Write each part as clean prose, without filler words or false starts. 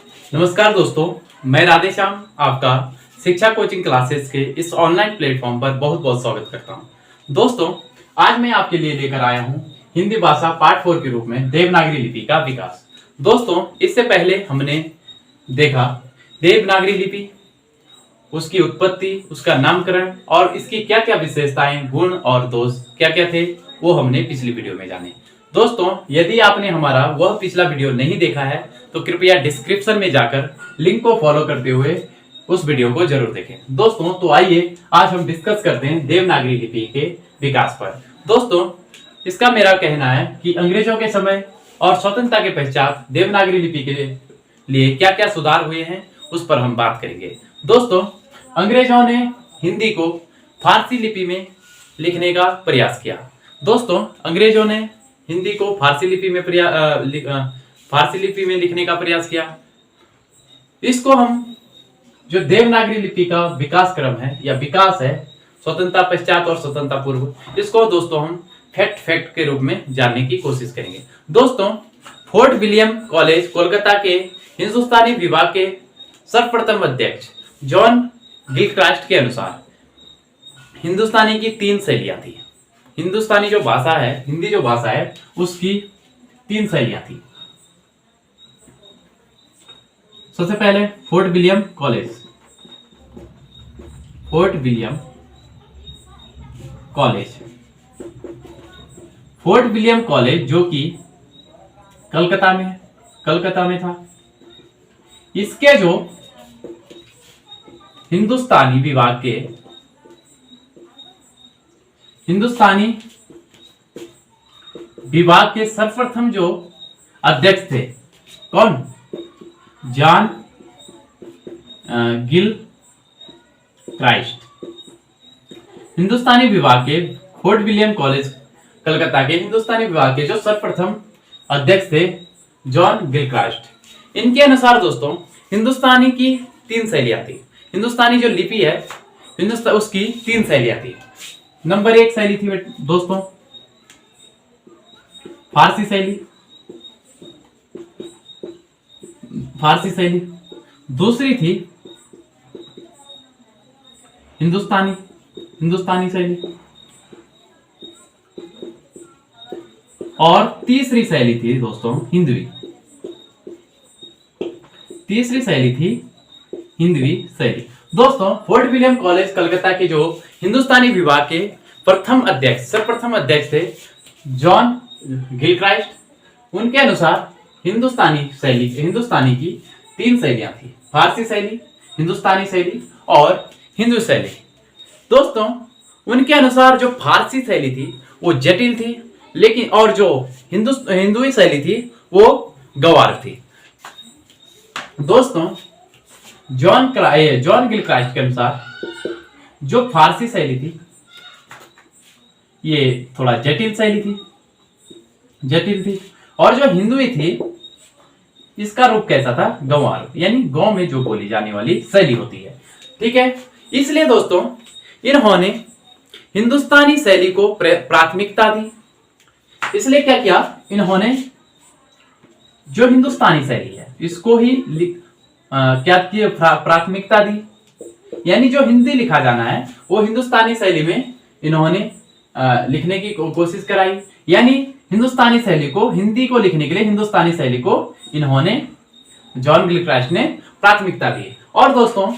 नमस्कार दोस्तों, मैं राधेश्याम आपका शिक्षा कोचिंग क्लासेस के इस ऑनलाइन प्लेटफॉर्म पर बहुत बहुत स्वागत करता हूं। दोस्तों, आज मैं आपके लिए लेकर आया हूं हिंदी भाषा पार्ट 4 के रूप में देवनागरी लिपि का विकास। दोस्तों, इससे पहले हमने देखा देवनागरी लिपि, उसकी उत्पत्ति, उसका नामकरण और इसकी क्या क्या विशेषताएं, गुण और दोष क्या क्या थे, वो हमने पिछली वीडियो में जाने। दोस्तों, यदि आपने हमारा वह पिछला वीडियो नहीं देखा है तो कृपया डिस्क्रिप्शन में जाकर लिंक को फॉलो करते हुए उस वीडियो को जरूर देखें। दोस्तों, तो आइए आज हम डिस्कस करते हैं देवनागरी लिपि के विकास पर। दोस्तों, इसका मेरा कहना है कि अंग्रेजों के समय और स्वतंत्रता के पश्चात देवनागरी लिपि के लिए क्या क्या सुधार हुए हैं उस पर हम बात करेंगे। दोस्तों, अंग्रेजों ने हिंदी को फारसी लिपि में लिखने का प्रयास किया। दोस्तों, अंग्रेजों ने हिंदी को फारसी लिपि में लिखने का प्रयास किया। इसको हम जो देवनागरी लिपि का विकास क्रम है या विकास है, स्वतंत्रता पश्चात और स्वतंत्रता पूर्व, इसको दोस्तों हम फैक्ट के रूप में जानने की कोशिश करेंगे। दोस्तों, फोर्ट विलियम कॉलेज कोलकाता के हिंदुस्तानी विभाग के सर्वप्रथम अध्यक्ष जॉन गिलक्रास्ट के अनुसार हिंदुस्तानी की 3 शैलियां थी। हिंदुस्तानी जो भाषा है, हिंदी जो भाषा है, उसकी 3 शैलियां थी। सबसे पहले fort William college, fort William college जो कि कलकत्ता में था। इसके जो हिंदुस्तानी विभाग के सर्वप्रथम जो अध्यक्ष थे, कौन? जॉन गिलक्रास्ट। हिंदुस्तानी विभाग के फोर्ट विलियम कॉलेज कलकत्ता के हिंदुस्तानी विभाग के जो सर्वप्रथम अध्यक्ष थे जॉन गिलक्रास्ट। इनके अनुसार दोस्तों हिंदुस्तानी की 3 शैलियां थी। हिंदुस्तानी जो लिपि है उसकी 3 शैलियां थी। नंबर 1 शैली थी दोस्तों फारसी शैली। दूसरी थी हिंदुस्तानी शैली और तीसरी शैली थी दोस्तों हिंदवी। दोस्तों, फोर्ट विलियम कॉलेज कलकत्ता के जो हिंदुस्तानी विभाग के सर्वप्रथम अध्यक्ष थे जॉन गिलक्रास्ट। उनके अनुसार हिंदुस्तानी की 3 शैलियां थी, फारसी शैली, हिंदुस्तानी शैली और हिंदू शैली। दोस्तों, उनके अनुसार जो फारसी शैली थी वो जटिल थी, लेकिन और जो हिंदुई शैली थी वो गवार थी। दोस्तों, जॉन गिलक्रास्ट के अनुसार जो फारसी शैली थी ये थोड़ा जटिल थी और जो हिंदुई थी इसका रूप कैसा था? गंवार, यानी गांव में जो बोली जाने वाली शैली होती है। ठीक है, इसलिए दोस्तों इन्होंने हिंदुस्तानी शैली को प्राथमिकता दी। इसलिए क्या किया इन्होंने? जो हिंदुस्तानी शैली है इसको ही प्राथमिकता दी, यानी जो हिंदी लिखा जाना है वो हिंदुस्तानी शैली में इन्होंने लिखने की कोशिश कराई। यानी हिंदुस्तानी शैली को, हिंदी को लिखने के लिए हिंदुस्तानी शैली को इन्होंने, जॉन गिलक्रास्ट ने प्राथमिकता दी। और दोस्तों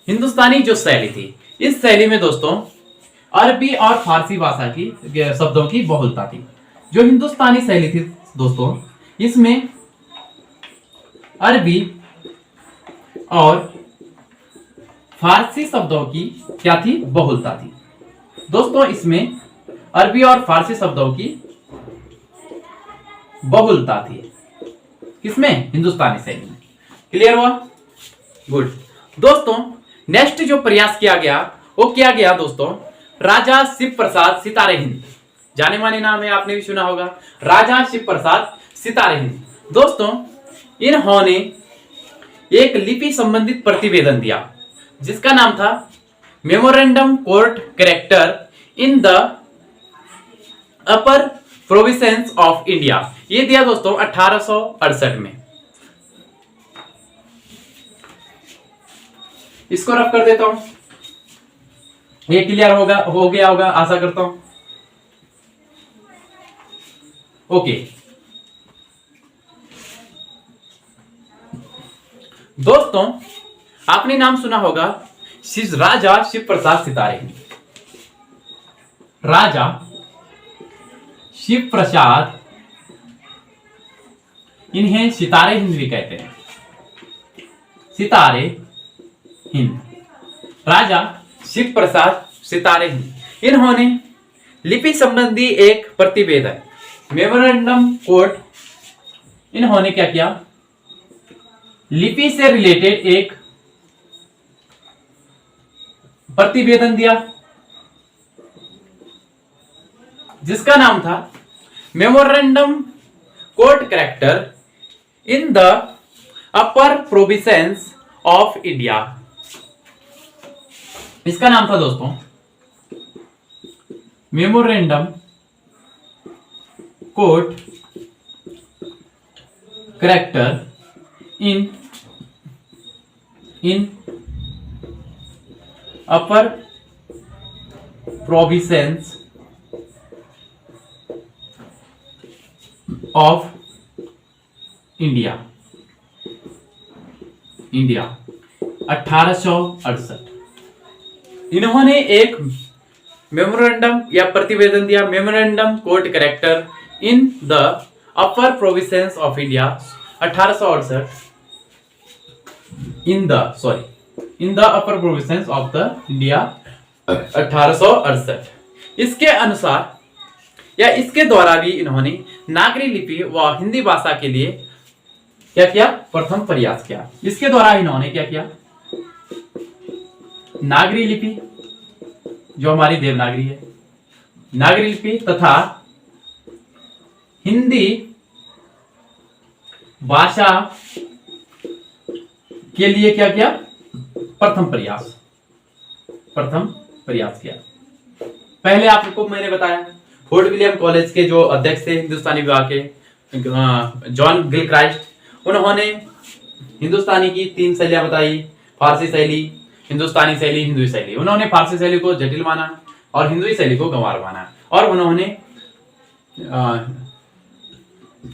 हिंदुस्तानी जो शैली थी, इस शैली में दोस्तों अरबी और फारसी भाषा की शब्दों की बहुलता थी। जो हिंदुस्तानी शैली थी दोस्तों, इसमें अरबी और फारसी शब्दों की क्या थी? बहुलता थी। दोस्तों, इसमें अरबी और फारसी शब्दों की बहुलता थी। किसमें? हिंदुस्तानी शैली में। क्लियर हुआ? गुड। दोस्तों, नेक्स्ट जो प्रयास किया गया वो किया गया दोस्तों राजा शिव प्रसाद सितारे हिंद। जाने माने नाम है, आपने भी सुना होगा, राजा शिव प्रसाद सितारे हिंद। दोस्तों, इन्होंने एक लिपि संबंधित प्रतिवेदन दिया जिसका नाम था memorandum court character in the upper provinces of India, ये दिया दोस्तों 1868 में। इसको रफ कर देता हूं, ये क्लियर हो गया होगा आशा करता हूं। ओके दोस्तों, आपने नाम सुना होगा राजा शिव प्रसाद सितारे हिंद। राजा शिव प्रसाद, इन्हें सितारे हिंद भी कहते हैं, सितारे हिंद, राजा शिव प्रसाद सितारे हिंद। इन्होंने लिपि संबंधी एक प्रतिवेदन, मेमोरेंडम कोड, इन्होंने क्या किया, लिपि से रिलेटेड एक प्रतिवेदन दिया जिसका नाम था memorandum code character in the upper provinces of India. इसका नाम था दोस्तों memorandum code character in upper provinces of India 1868। इन्होंने एक मेमोरेंडम या प्रतिवेदन दिया, memorandum code character in the upper provinces of India 1868, in the upper provinces of the India 1868। इसके अनुसार या इसके द्वारा भी इन्होंने नागरी लिपि व हिंदी भाषा के लिए क्या किया, प्रथम प्रयास किया। इसके द्वारा इन्होंने क्या किया, नागरी लिपि जो हमारी देवनागरी है, नागरी लिपि तथा हिंदी भाषा के लिए क्या किया, प्रथम प्रयास किया। पहले आपको मैंने बताया फोर्ट विलियम कॉलेज के जो अध्यक्ष थे हिंदुस्तानी विभाग के, जॉन गिलक्राइस्ट, उन्होंने हिंदुस्तानी की 3 शैलियां बताई, फारसी शैली, हिंदुस्तानी शैली, हिंदुई शैली। उन्होंने फारसी शैली को जटिल माना और हिंदुई शैली को गंवार माना, और उन्होंने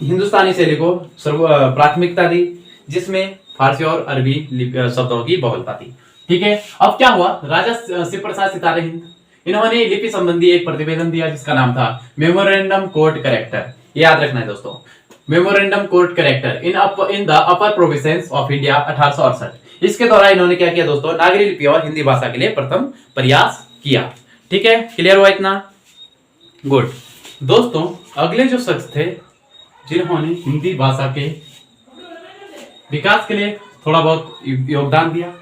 हिंदुस्तानी शैली को प्राथमिकता दी, जिसमें फारसी और अरबी शब्दों की बहुलता थी। ठीक है, अब क्या हुआ, राजा शिव प्रसाद सितारे हिंद, इन्होंने लिपि संबंधी एक प्रतिवेदन दिया जिसका नाम था मेमोरेंडम कोड कैरेक्टर। याद रखना है दोस्तों, memorandum code character in the upper provinces of India 1868। इसके द्वारा इन्होंने क्या किया दोस्तों, नागरी लिपि और हिंदी भाषा के लिए प्रथम प्रयास किया। ठीक है, क्लियर हुआ इतना? गुड। दोस्तों, अगले जो शख्स थे जिन्होंने हिंदी भाषा के विकास के लिए थोड़ा बहुत योगदान दिया,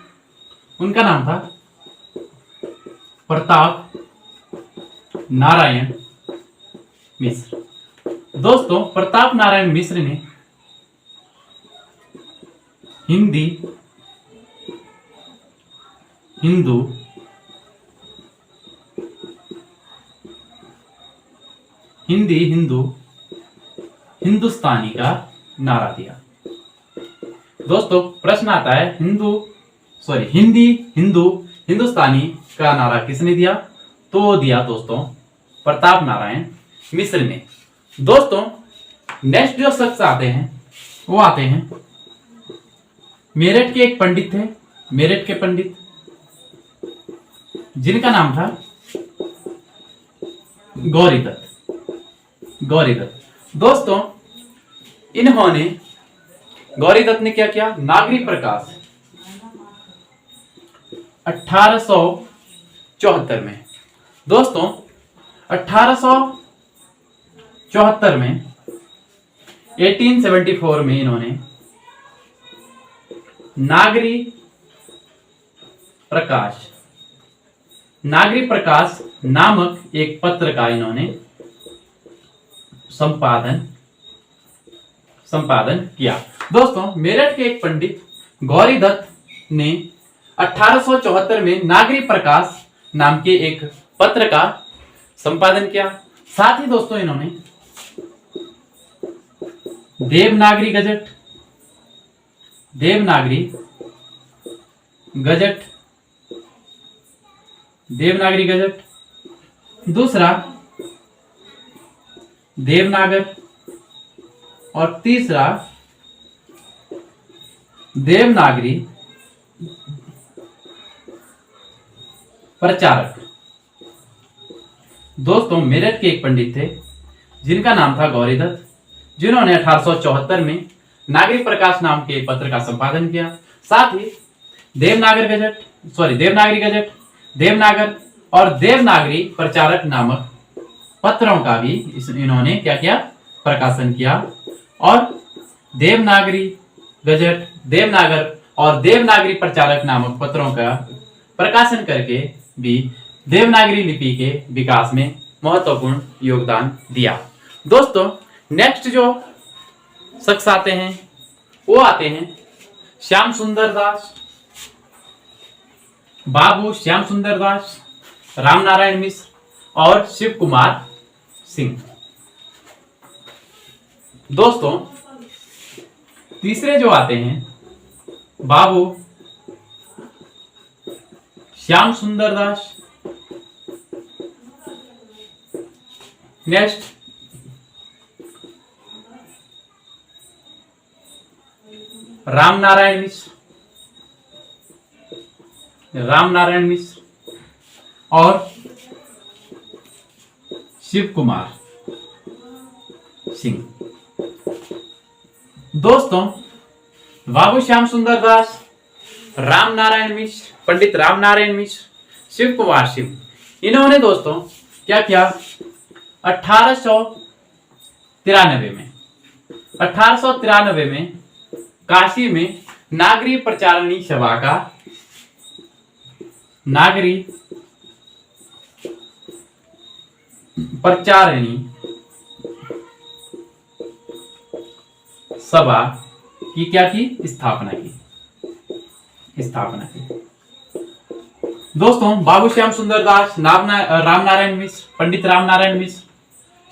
उनका नाम था प्रताप नारायण मिश्र। दोस्तों, प्रताप नारायण मिश्र ने हिंदी हिंदू हिंदुस्तानी का नारा दिया। दोस्तों, प्रश्न आता है हिंदी हिंदू हिंदुस्तानी का नारा किसने दिया? तो दिया दोस्तों प्रताप नारायण मिश्र ने। दोस्तों, नेक्स्ट जो शख्स आते हैं वो आते हैं मेरठ के एक पंडित थे, मेरठ के पंडित जिनका नाम था गौरीदत्त। दोस्तों, गौरीदत्त ने क्या किया, नागरी प्रकाश 1874 में। दोस्तों, 1874 में 1874 में इन्होंने नागरी प्रकाश नामक एक पत्र का इन्होंने संपादन किया। दोस्तों, मेरठ के एक पंडित गौरीदत्त ने 1874 में नागरी प्रकाश नाम के एक पत्र का संपादन किया। साथ ही दोस्तों इन्होंने Devanagari gazette, Devanagari gazette, Devanagari gazette. दूसरा देवनागर, और तीसरा देवनागरी प्रचारक। दोस्तों, मेरठ के एक पंडित थे जिनका नाम था गौरीदत्त, जिन्होंने 1874 में नागरिक प्रकाश नाम के पत्र का संपादन किया। साथ ही देवनागरी गजट, देवनागर और देवनागरी प्रचारक नामक पत्रों का भी इन्होंने क्या किया, प्रकाशन किया। और देवनागरी गजट, देवनागर और देवनागरी प्रचारक नामक पत्रों का प्रकाशन करके भी देवनागरी लिपि के विकास में महत्वपूर्ण योगदान दिया। दोस्तों, नेक्स्ट जो शख्स आते हैं वो आते हैं श्याम सुंदर दास, बाबू श्याम सुंदर दास, रामनारायण मिश्र और शिव कुमार सिंह। दोस्तों, तीसरे जो आते हैं बाबू श्याम सुंदर दास, नेक्स्ट रामनारायण मिश्र और शिव कुमार सिंह। दोस्तों, बाबू श्याम सुंदर दास, रामनारायण मिश्र, पंडित रामनारायण मिश्र, शिव कुमार सिंह, इन्होंने दोस्तों क्या किया, 1893 में काशी में नागरी प्रचारणी सभा का नागरी प्रचारणी सभा की क्या की, स्थापना की। दोस्तों, बाबू श्याम सुंदर दास, रामनारायण मिश्र, पंडित रामनारायण मिश्र,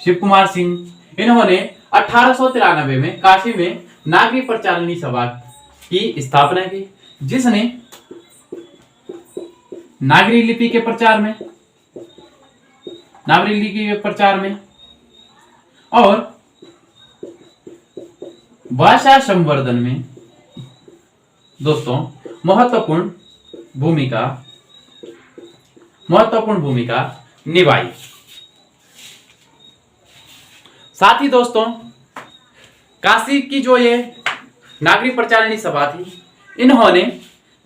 शिव कुमार सिंह, इन्होंने 1893 में काशी में नागरी प्रचारणी सभा की स्थापना की, जिसने नागरी लिपि के प्रचार में और भाषा संवर्धन में दोस्तों महत्वपूर्ण भूमिका निभाई। साथ ही दोस्तों, काशी की जो ये नागरिक प्रचारणी सभा थी, इन्होंने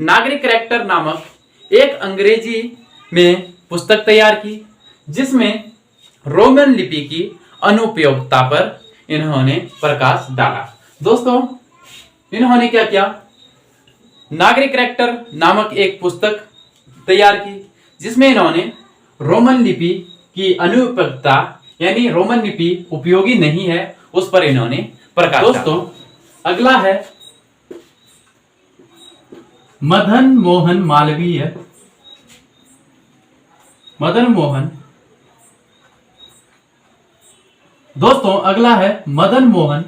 नागरिक कैरेक्टर नामक एक अंग्रेजी में पुस्तक तैयार की, जिसमें रोमन लिपि की अनुपयोगिता पर इन्होंने प्रकाश डाला। दोस्तों, इन्होंने क्या किया, नागरिक कैरेक्टर नामक एक पुस्तक तैयार की, जिसमें इन्होंने रोमन लिपि की अनुपयोगिता यानी रोमन लिपि उपयोगी नहीं है उस पर इन्होंने प्रकाश। दोस्तों, अगला है मदन मोहन मालवीय। दोस्तों, अगला है मदन मोहन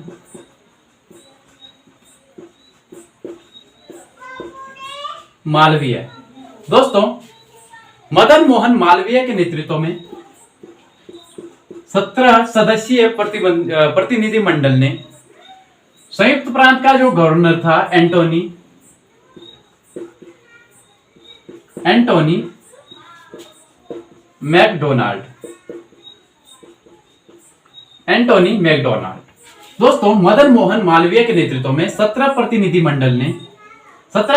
मालवीय। दोस्तों, मदन मोहन मालवीय के नेतृत्व में 17 सदस्यीय प्रतिनिधि मंडल ने संयुक्त प्रांत का जो गवर्नर था एंटोनी मैकडोनाल्ड। दोस्तों, मदन मोहन मालवीय के नेतृत्व में 17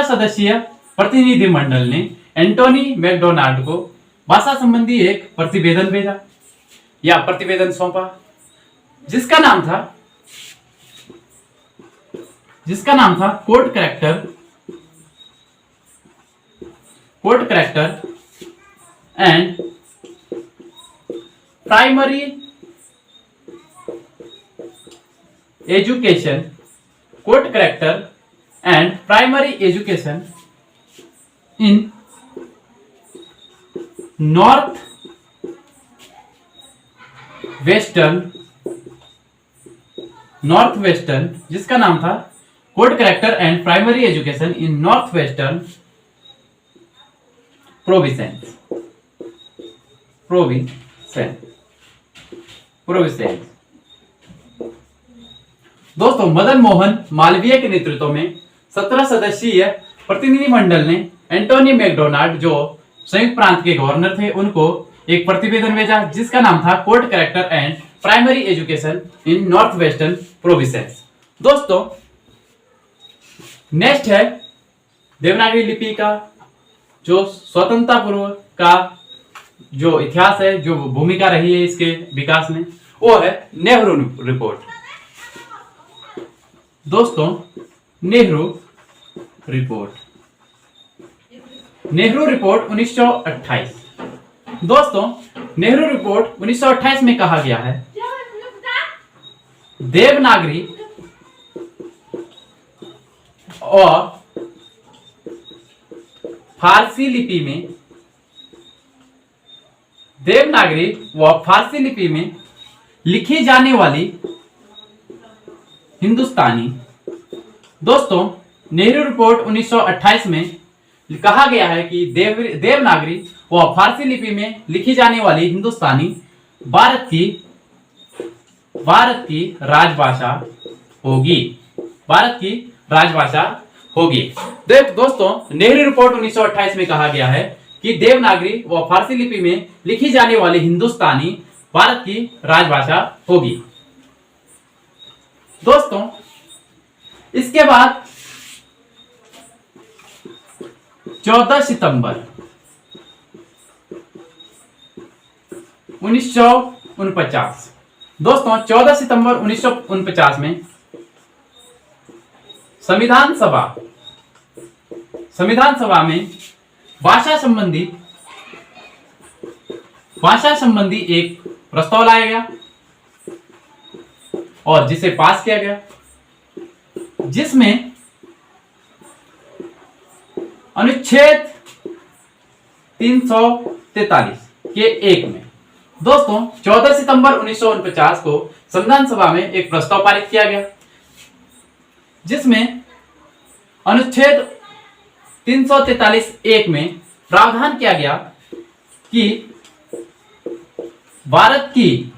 सदस्यीय प्रतिनिधि मंडल ने एंटोनी मैकडोनाल्ड को भाषा संबंधी एक प्रतिवेदन भेजा या प्रतिवेदन सौंपा, जिसका नाम था code character and primary education, code character and primary education in north western north western, जिसका नाम था code character and primary education in north western provinces provinces provinces. दोस्तों, मदन मोहन मालवीय के नेतृत्व में 17 सदस्यीय प्रतिनिधिमंडल ने एंटोनी मैकडोनाल्ड, जो संयुक्त प्रांत के गवर्नर थे, उनको एक प्रतिवेदन भेजा जिसका नाम था code character and primary education in north western provinces. दोस्तों, नेक्स्ट है देवनागरी लिपि का जो स्वतंत्रता पूर्व का जो इतिहास है, जो भूमिका रही है इसके विकास में, वो है नेहरू रिपोर्ट। दोस्तों, नेहरू रिपोर्ट 1928। दोस्तों, नेहरू रिपोर्ट 1928 में कहा गया है देवनागरी और फारसी लिपि में, देवनागरी व फारसी लिपि में लिखी जाने वाली हिंदुस्तानी। दोस्तों, नेहरू रिपोर्ट 1928 में कहा गया है कि देवनागरी व फारसी लिपि में लिखी जाने वाली हिंदुस्तानी भारत की राजभाषा होगी। भारत की राजभाषा होगी। दोस्तों, नेहरू रिपोर्ट 1928 में कहा गया है कि देवनागरी व फारसी लिपि में लिखी जाने वाली हिंदुस्तानी भारत की राजभाषा होगी। दोस्तों, इसके बाद 14 सितंबर 1949। दोस्तों, 14 सितंबर 1949 में संविधान सभा में भाषा संबंधी एक प्रस्ताव लाया गया और जिसे पास किया गया, जिसमें अनुच्छेद 343 के 1 में, दोस्तों, 14 सितंबर 1949 को संविधान सभा में एक प्रस्ताव पारित किया गया जिसमें अनुच्छेद 343(1) में प्रावधान किया गया कि भारत की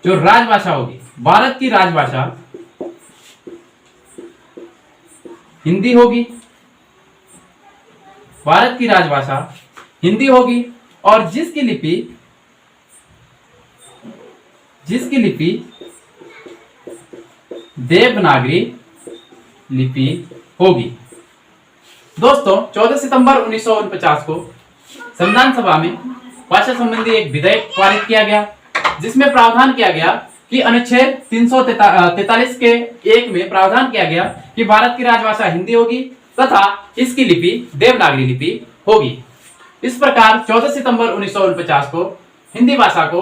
जो राजभाषा होगी, भारत की राजभाषा हिंदी होगी। भारत की राजभाषा हिंदी होगी और जिसकी लिपि देवनागरी लिपि होगी। दोस्तों, 14 सितंबर 1949 को संविधान सभा में भाषा संबंधी एक विधेयक पारित किया गया जिसमें प्रावधान किया गया कि अनुच्छेद 343 के 1 में प्रावधान किया गया कि भारत की राजभाषा हिंदी होगी तथा इसकी लिपि देवनागरी लिपि होगी। इस प्रकार 14 सितंबर 1949 को हिंदी भाषा को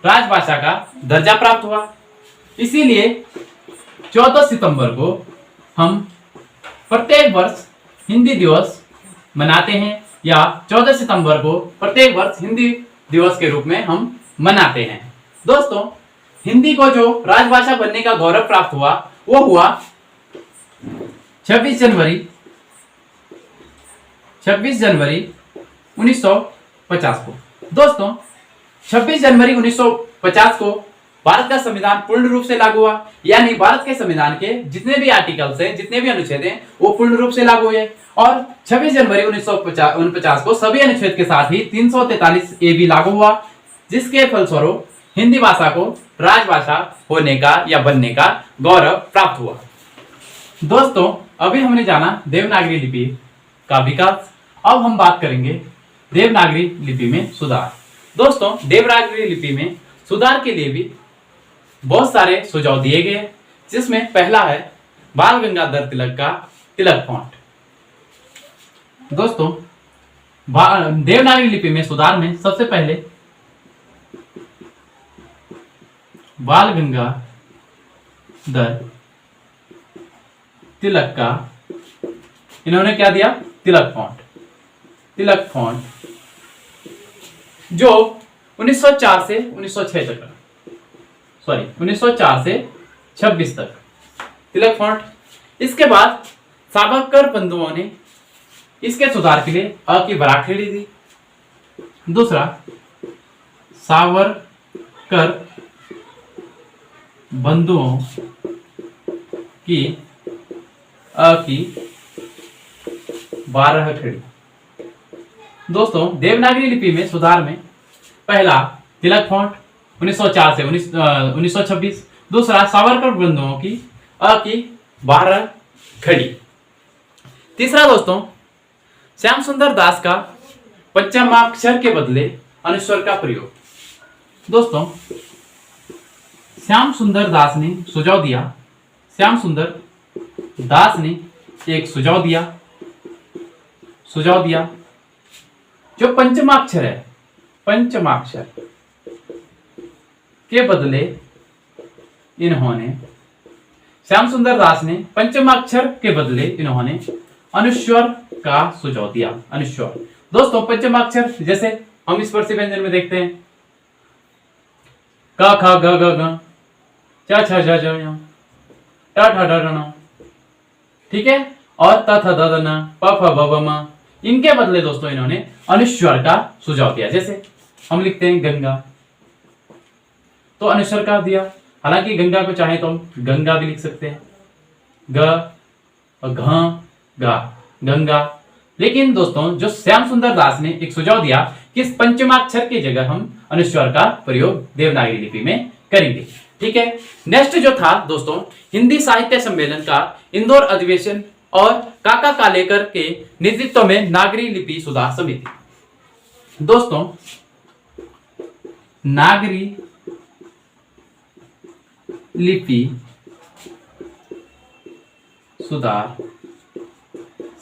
राजभाषा का दर्जा प्राप्त हुआ। इसीलिए 14 सितंबर को हम प्रत्येक वर्ष हिंदी दिवस मनाते हैं, या 14 सितंबर को प्रत्येक वर्ष हिंदी दिवस के रूप में हम मनाते हैं। दोस्तों, हिंदी को जो राजभाषा बनने का गौरव प्राप्त हुआ वो हुआ 26 जनवरी 1950 को। दोस्तों, 26 जनवरी 1950 को भारत का संविधान पूर्ण रूप से लागू हुआ, यानी भारत के संविधान के जितने भी आर्टिकल्स हैं, जितने भी अनुच्छेद हैं, वो पूर्ण रूप से लागू हुए और 26 जनवरी 1949 को सभी अनुच्छेद के साथ ही 343(a) भी लागू हुआ, जिसके फलस्वरूप हिंदी भाषा को राजभाषा होने का या बनने का गौरव प्राप्त हुआ। दोस्तों, अभी हमने जाना देवनागरी लिपि का विकास। अब हम बात करेंगे देवनागरी लिपि में सुधार। दोस्तों, देवनागरी लिपि में सुधार के लिए भी बहुत सारे सुझाव दिए गए, जिसमें पहला है बाल गंगाधर तिलक का तिलक फॉन्ट। दोस्तों, देवनागरी लिपि में सुधार में सबसे पहले बाल गंगाधर तिलक का इन्होंने क्या दिया, तिलक फॉन्ट जो 1904 से 1906 तक, 1904 से 26 तक तिलक फॉन्ट। इसके बाद सावरकर बंधुओं ने इसके सुधार के लिए अ की बराखड़ी दी। दूसरा, सावरकर बंधुओं की अ की 12 खड़ी। दोस्तों, देवनागरी लिपि में सुधार में पहला तिलक फॉन्ट 1904 से 1926। दूसरा, सावरकर बंधुओं की अ की 12 खड़ी। तीसरा दोस्तों, श्याम सुंदर दास का पंचमाक्षर के बदले अनुस्वर का प्रयोग। दोस्तों, श्याम सुंदर दास ने सुझाव दिया, श्याम सुंदर दास ने एक सुझाव दिया जो पंचमाक्षर है, पंचमाक्षर के बदले इन्होंने, श्याम सुंदर दास ने पंचमाक्षर के बदले इन्होंने अनुस्वर का सुझाव दिया। अनुस्वर दोस्तों, पंचमाक्षर जैसे हम स्पर्शी व्यंजन में देखते हैं, क ख ग घ घ, च छ ज ज ञ, ट ठ ड ढ ण, ठीक है, और त थ द द न, प फ ब ब म, इनके बदले दोस्तों इन्होंने अनुस्वर का सुझाव दिया। जैसे हम लिखते हैं गंगा, तो अनुस्वर का दिया। हालांकि गंगा को चाहे तो हम गंगा भी लिख सकते हैं, ग और घ गा, गंगा। लेकिन दोस्तों, जो श्याम सुंदर दास ने एक सुझाव दिया कि इस पंचमाक्षर की जगह हम अनुस्वर का प्रयोग देवनागरी लिपि में करेंगे। ठीक है, नेक्स्ट जो था दोस्तों, हिंदी साहित्य सम्मेलन का इंदौर अधिवेशन और काका कालेकर के नेतृत्व में नागरी लिपि सुधार समिति। दोस्तों, नागरी लिपि सुधार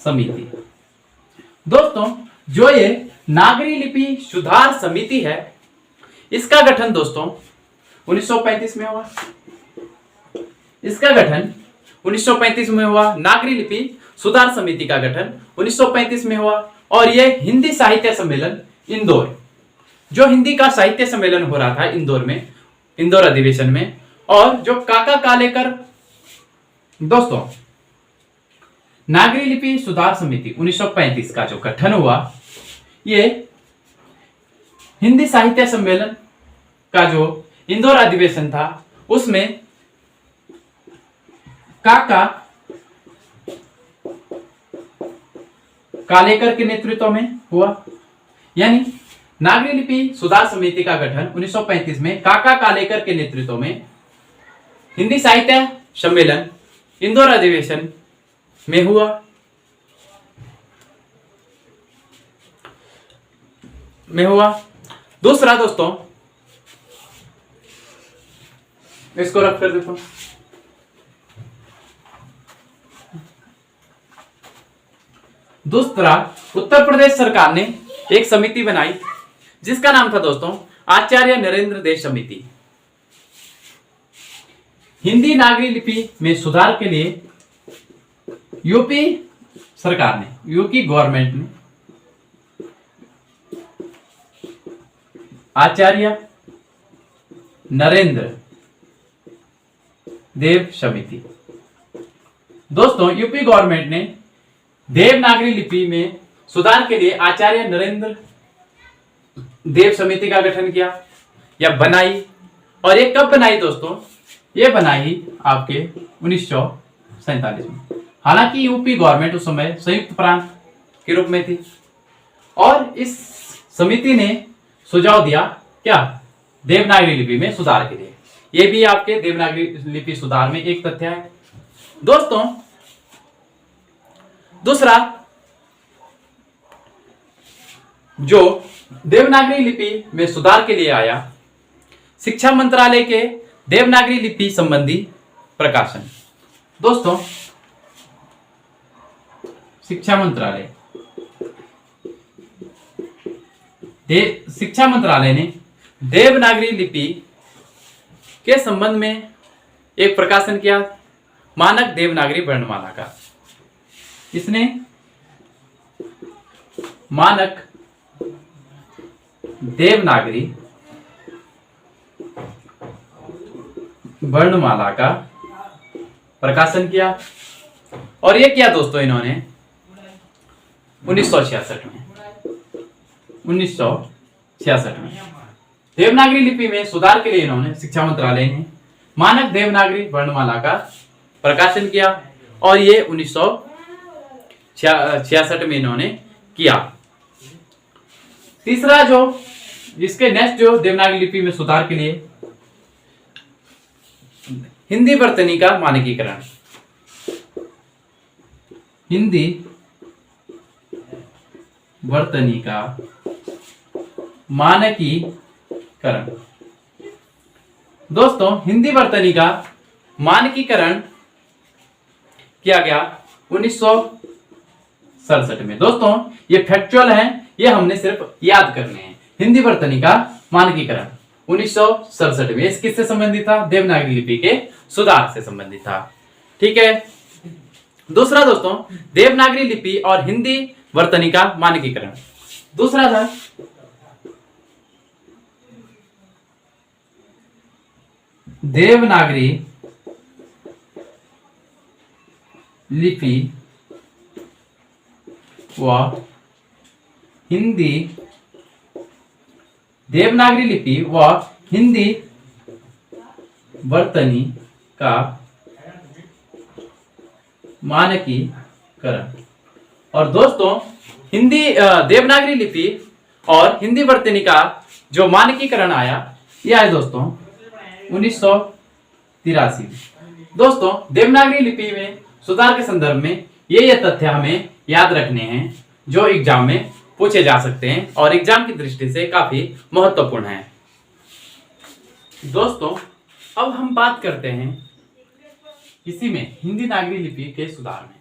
समिति। दोस्तों, जो ये नागरी लिपि सुधार समिति है, इसका गठन दोस्तों 1935 में हुआ। इसका गठन 1935 में हुआ। नागरी लिपि सुधार समिति का गठन 1935 में हुआ। और यह हिंदी साहित्य सम्मेलन इंदौर, जो हिंदी का साहित्य सम्मेलन हो रहा था इंदौर में, इंदौर अधिवेशन में, और जो काका कालेकर, दोस्तों नागरी लिपि सुधार समिति 1935 का जो गठन हुआ, ये हिंदी साहित्य सम्मेलन का जो इंदौर अधिवेशन था उसमें काका कालेकर के नेतृत्व में हुआ। यानी नागरी लिपि सुधार समिति का गठन 1935 में काका कालेकर के नेतृत्व में हिंदी साहित्य सम्मेलन इंदौर अधिवेशन में हुआ। दूसरा दोस्तों, इसको रख कर देता हूं। दूसरा, उत्तर प्रदेश सरकार ने एक समिति बनाई जिसका नाम था दोस्तों आचार्य नरेंद्र देव समिति। हिंदी नागरी लिपि में सुधार के लिए यूपी सरकार ने, यूपी गवर्नमेंट ने आचार्य नरेंद्र देव समिति। दोस्तों, यूपी गवर्नमेंट ने देवनागरी लिपि में सुधार के लिए आचार्य नरेंद्र देव समिति का गठन किया या बनाई। और ये कब बनाई दोस्तों? ये बनाई आपके 1947 में। हालांकि यूपी गवर्नमेंट उस समय संयुक्त प्रांत के रूप में थी और इस समिति ने सुझाव दिया क्या, देवनागरी लिपि में सुधार के लिए। ये भी आपके देवनागरी लिपि सुधार में एक तथ्य है। दोस्तों, दूसरा जो देवनागरी लिपि में सुधार के लिए आया, शिक्षा मंत्रालय के देवनागरी लिपि संबंधी प्रकाशन। दोस्तों, शिक्षा मंत्रालय ने देवनागरी लिपि के संबंध में एक प्रकाशन किया, मानक देवनागरी वर्णमाला का। इसने मानक देवनागरी वर्णमाला का प्रकाशन किया। और ये किया दोस्तों इन्होंने 1966 में। 1966 में देवनागरी लिपि में सुधार के लिए इन्होंने शिक्षा मंत्रालय ने मानक देवनागरी वर्णमाला का प्रकाशन किया और ये 1966 में इन्होंने किया। तीसरा जो इसके नेक्स्ट जो देवनागरी लिपि में सुधार के लिए हिंदी वर्तनी का मानकीकरण। हिंदी वर्तनी का मानकीकरण। दोस्तों हिंदी वर्तनी का मानकीकरण किया गया 1967 में। दोस्तों ये फैक्चुअल है, ये हमने सिर्फ याद करने हैं। हिंदी वर्तनी का मानकीकरण 1967 में। इस किससे संबंधित था? देवनागरी लिपि के सुधार से संबंधित था। ठीक है। दूसरा दोस्तों देवनागरी लिपि और हिंदी वर्तनी का मानकीकरण। दूसरा था देवनागरी लिपि व हिंदी देवनागरी लिपि व हिंदी वर्तनी का मानकीकरण। और दोस्तों हिंदी देवनागरी लिपि और हिंदी वर्तनी का जो मानकीकरण आया यह है दोस्तों 1983। दोस्तों देवनागरी लिपि में सुधार के संदर्भ में ये तथ्य हमें याद रखने हैं जो एग्जाम में पूछे जा सकते हैं और एग्जाम की दृष्टि से काफी महत्वपूर्ण है। दोस्तों अब हम बात करते हैं इसी में हिंदी नागरी लिपि के सुधार में।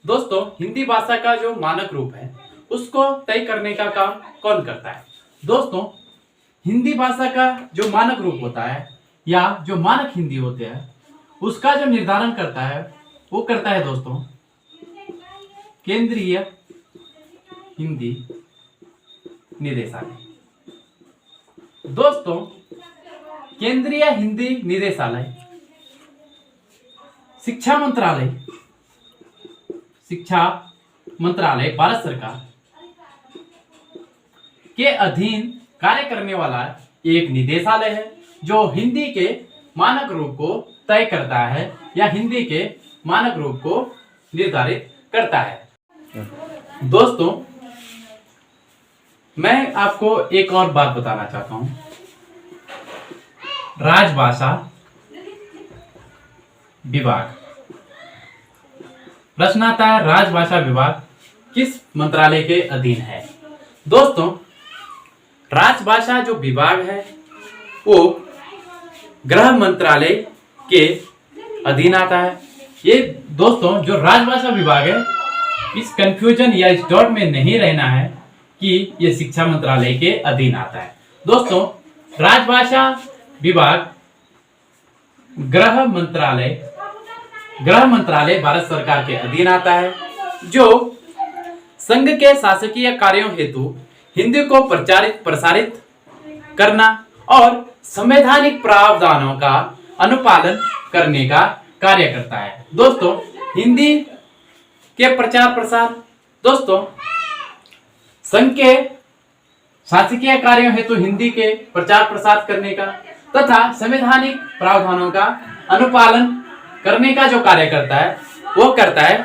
दोस्तों हिंदी भाषा का जो मानक रूप है उसको तय करने का काम कौन करता है? दोस्तों हिंदी भाषा का जो मानक रूप होता है या जो मानक हिंदी होते हैं उसका जो निर्धारण करता है वो करता है दोस्तों केंद्रीय हिंदी निदेशालय। दोस्तों केंद्रीय हिंदी निदेशालय शिक्षा मंत्रालय भारत सरकार के अधीन कार्य करने वाला एक निदेशालय है जो हिंदी के मानक रूप को तय करता है या हिंदी के मानक रूप को निर्धारित करता है। दोस्तों मैं आपको एक और बात बताना चाहता हूं। राजभाषा विभाग प्रश्न आता है, राजभाषा विभाग किस मंत्रालय के अधीन है? दोस्तों राजभाषा जो विभाग है वो गृह मंत्रालय के अधीन आता है। ये दोस्तों जो राजभाषा विभाग है इस कंफ्यूजन या इस डॉट में नहीं रहना है कि ये शिक्षा मंत्रालय के अधीन आता है। दोस्तों राजभाषा विभाग गृह मंत्रालय भारत सरकार के अधीन आता है जो संघ के शासकीय कार्यों हेतु हिंदी को प्रसारित करना और संवैधानिक प्रावधानों का अनुपालन करने का कार्य करता है। दोस्तों हिंदी के प्रचार प्रसार, दोस्तों संघ के शासकीय कार्यों हेतु हिंदी के प्रचार प्रसार करने का तथा संवैधानिक प्रावधानों का अनुपालन करने का जो कार्य करता है वो करता है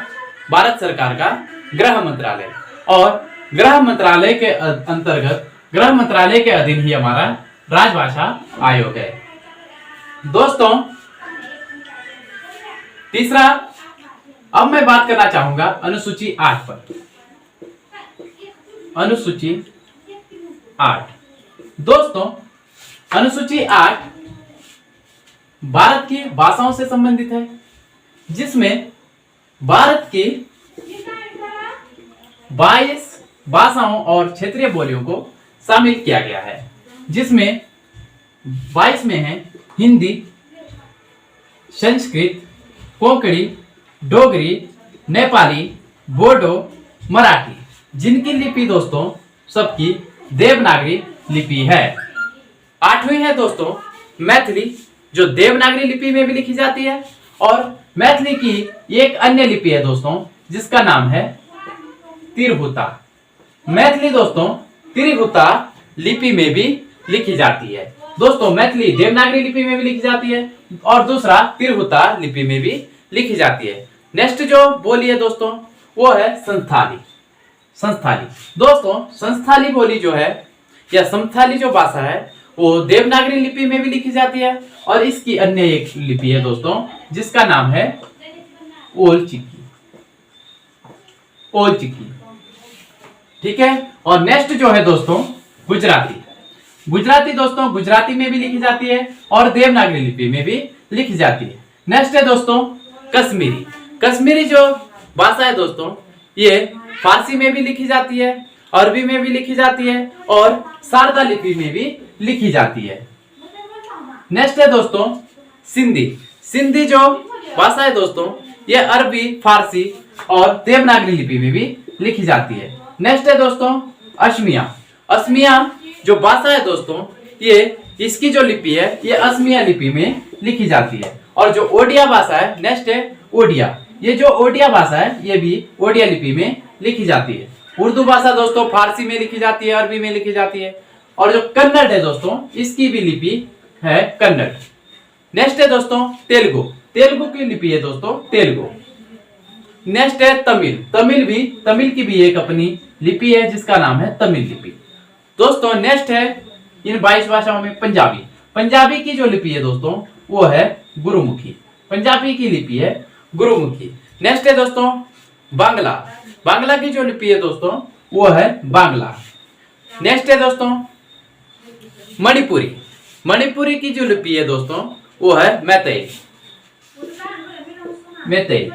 भारत सरकार का गृह मंत्रालय। और गृह मंत्रालय के अंतर्गत गृह मंत्रालय के अधीन ही हमारा राजभाषा आयोग है। दोस्तों तीसरा अब मैं बात करना चाहूंगा अनुसूची 8 पर। अनुसूची 8 दोस्तों अनुसूची 8 भारत की भाषाओं से संबंधित है जिसमें भारत की 22 भाषाओं और क्षेत्रीय बोलियों को शामिल किया गया है जिसमें 22 में है हिंदी, संस्कृत, कोंकणी, डोगरी, नेपाली, बोडो, मराठी, जिनकी लिपि दोस्तों सबकी देवनागरी लिपि है। 8वीं है दोस्तों मैथिली जो देवनागरी लिपि में भी लिखी जाती है और मैथिली की एक अन्य लिपि है दोस्तों जिसका नाम है तिरहुता। मैथिली दोस्तों तिरहुता लिपि में भी लिखी जाती है। दोस्तों मैथिली देवनागरी लिपि में भी लिखी जाती है और दूसरा तिरहुता लिपि में भी लिखी जाती है। नेक्स्ट जो बोली है दोस्तों वो है संस्थाली। संस्थाली दोस्तों संस्थाली बोली जो है या संस्थाली जो भाषा है वो देवनागरी लिपि में भी लिखी जाती है और इसकी अन्य एक लिपि है दोस्तों जिसका नाम है ओलचिकी। ओलचिकी, ठीक है। और नेक्स्ट जो है दोस्तों गुजराती। गुजराती दोस्तों गुजराती में भी लिखी जाती है और देवनागरी लिपि में भी लिखी जाती है। नेक्स्ट है दोस्तों कश्मीरी। कश्मीरी जो भाषा है दोस्तों ये फारसी में भी लिखी जाती है, अरबी में भी लिखी जाती है और शारदा लिपि में भी लिखी जाती है। नेक्स्ट है दोस्तों सिंधी। सिंधी जो भाषा है दोस्तों ये अरबी, फारसी और देवनागरी लिपि में भी लिखी जाती है। नेक्स्ट है दोस्तों असमिया। असमिया जो भाषा है दोस्तों ये इसकी जो लिपि है ये असमिया लिपि में लिखी जाती है। और जो ओडिया भाषा है नेक्स्ट है ओडिया। ये जो ओडिया भाषा है ये भी ओडिया लिपि में लिखी जाती है। उर्दू भाषा दोस्तों फारसी में लिखी जाती है, अरबी में लिखी जाती है। और जो कन्नड़ है दोस्तों इसकी भी लिपि है कन्नड़। नेक्स्ट है दोस्तों तेलुगु। तेलुगु की लिपि है दोस्तों तेलुगु। नेक्स्ट है तमिल। तमिल की भी एक अपनी लिपि है जिसका नाम है तमिल लिपि। दोस्तों नेक्स्ट है इन 22 भाषाओं में पंजाबी। पंजाबी की जो लिपि है दोस्तों वो है गुरुमुखी। पंजाबी की लिपि है गुरुमुखी। नेक्स्ट है दोस्तों बांग्ला। बांग्ला की जो लिपि है दोस्तों वो है बांग्ला। नेक्स्ट है दोस्तों मणिपुरी। मणिपुरी की जो लिपि है दोस्तों वो है मैतेई। मैतेई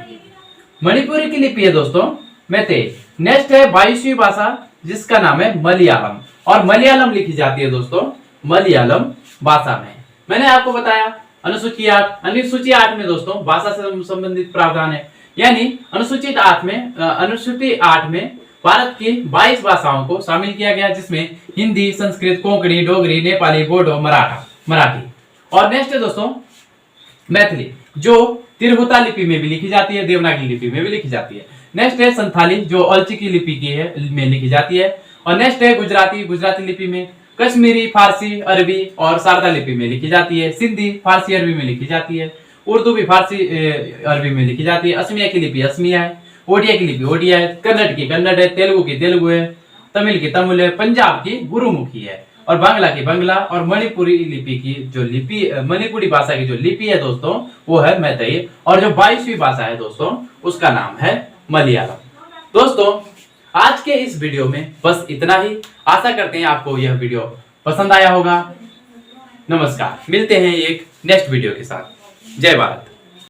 मणिपुरी की लिपि है दोस्तों मैतेई। नेक्स्ट है 22वीं भाषा जिसका नाम है मलयालम और मलयालम लिखी जाती है दोस्तों मलयालम भाषा में। मैंने आपको बताया अनुसूची 8 में दोस्तों भाषा से संबंधित प्रावधान है, यानी अनुसूची 8 में भारत की 22 भाषाओं को शामिल किया गया जिसमें हिंदी, संस्कृत, कोंकणी, डोगरी, नेपाली, बोडो, मराठी। और नेक्स्ट है दोस्तों मैथिली जो तिरहुता लिपि में भी लिखी जाती है, देवनागरी लिपि में भी लिखी जाती है। नेक्स्ट है संथाली जो ओलचिकी लिपि की है में लिखी जाती है। और नेक्स्ट है गुजराती। गुजराती लिपि में कश्मीरी, फारसी, अरबी और शारदा लिपि में लिखी जाती है। सिंधी फारसी अरबी में लिखी जाती है। उर्दू भी फारसी अरबी में लिखी जाती है। असमिया की लिपि असमिया है। ओडिया की लिपि ओडिया है। कन्नड़ की कन्नड़ है। तेलुगु की तेलुगु है। तमिल की तमिल है। पंजाब की गुरुमुखी है और बांग्ला की बांग्ला। और मणिपुरी लिपि की जो लिपि मणिपुरी भाषा की जो लिपि है दोस्तों वो है मैतेई। और जो 22वीं भाषा है दोस्तों उसका नाम है मलयालम। दोस्तों आज के इस वीडियो में बस इतना ही। आशा करते हैं आपको यह वीडियो पसंद आया होगा। नमस्कार, मिलते हैं एक नेक्स्ट वीडियो के साथ। जय भारत।